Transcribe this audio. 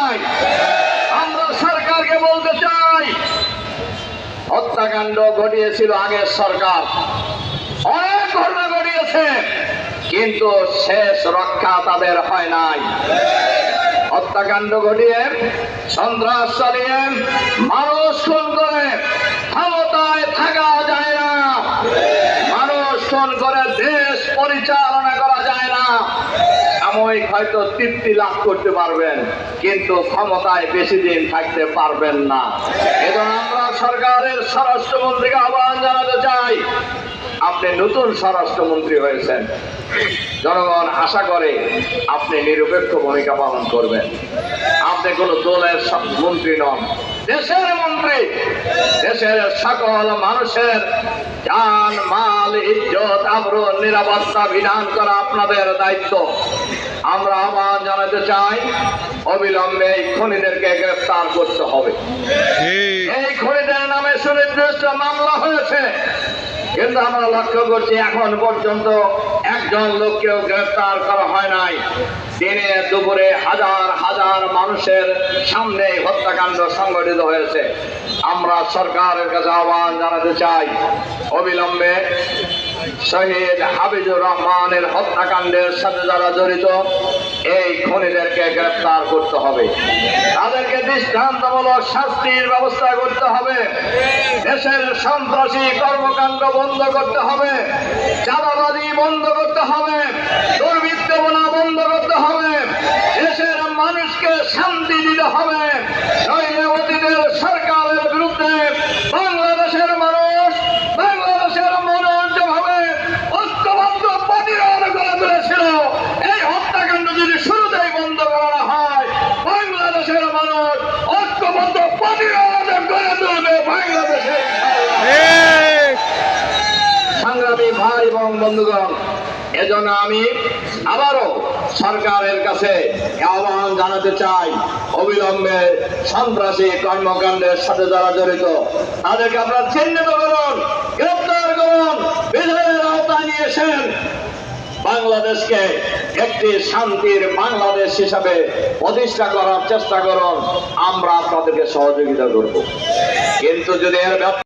নাই? আমরা সরকারকে বলতে চাই, হত্যাকাণ্ড ঘটিয়েছিল আগের সরকার, অনেক ঘটনা ঘটিয়েছে, কিন্তু শেষ রক্ষা তাদের হয় নাই। হত্যাকাণ্ড ঘটিয়ে, সন্ত্রাস চালিয়ে, মানুষ খুন করে ক্ষমতায় থাকা যায় না। মানুষ খুন করে দেশ পরিচালনা করা যায় না। সাময়িক হয়তো তৃপ্তি লাভ করতে পারবেন, কিন্তু ক্ষমতায় বেশি দিন থাকতে পারবেন না। এজন্য আমরা সরকারের স্বরাষ্ট্রমন্ত্রীকে আহ্বান জানাতে চাই, আপনি নতুন স্বরাষ্ট্রমন্ত্রী হয়েছেন, জনগণ আশা করে আপনি নিরপেক্ষ ভূমিকা পালন করবেন। আপনি কোন দলের মন্ত্রী নন, দেশের মন্ত্রী। দেশের সকল মানুষের জান, মাল, ইজ্জত, আবরু, নিরাপত্তা বিধান করা আপনাদের দায়িত্ব। আমরা আহ্বান জানাতে চাই, অবিলম্বে এই খুনিদেরকে গ্রেফতার করতে হবে। এই খুনিদের নামে সুনির্দিষ্ট মামলা হয়েছে, কিন্তু আমরা লক্ষ্য করছি এখন পর্যন্ত একজন লোককেও গ্রেফতার করা হয় নাই। দিনে দুপুরে হাজার হাজার মানুষের সামনে হত্যাকাণ্ড সংঘটিত হয়েছে। আমরা সরকারের কাছে আহ্বান জানাতে চাই, অবিলম্বে শহীদ হাবিজুর রহমানের হত্যাকাণ্ডের সাথে যারা জড়িত এই খুনিদেরকে গ্রেফতার করতে হবে। তাদেরকে দৃষ্টান্তমূলক শাস্তির ব্যবস্থা করতে হবে। দেশের সন্ত্রাসী কর্মকাণ্ড বন্ধ করতে হবে, চাঁদাবাজি বন্ধ করতে হবে, দুর্বৃত্তপনা বন্ধ করতে হবে, দেশের মানুষকে শান্তি দিতে হবে। নইলে অতীতের সরকারের বিরুদ্ধে বাংলাদেশের মানুষ যেভাবে ঐক্যবদ্ধ প্রতিরোধ করে তুলেছিল, এই হত্যাকাণ্ড যদি শুরুতেই বন্ধ করা হয়, বাংলাদেশের মানুষ ঐক্যবদ্ধ প্রতিরোধ করে তুলবে বাংলাদেশের। সংগ্রামী ভাই এবং বন্ধুগণ, এজন্য আমি আবারও সরকারের কাছে আহ্বান জানাতে চাই, অবিলম্বে সন্ত্রাসী কর্মকাণ্ডের সাথে যারা জড়িত তাদেরকে আপনারা চিহ্নিত করুন, গ্রেফতার করুন, বিচারের আওতায় নিয়ে এসেন। বাংলাদেশকে একটি শান্তির বাংলাদেশ হিসাবে প্রতিষ্ঠা করার চেষ্টা করুন। আমরা আপনাদেরকে সহযোগিতা করব, কিন্তু যদি এর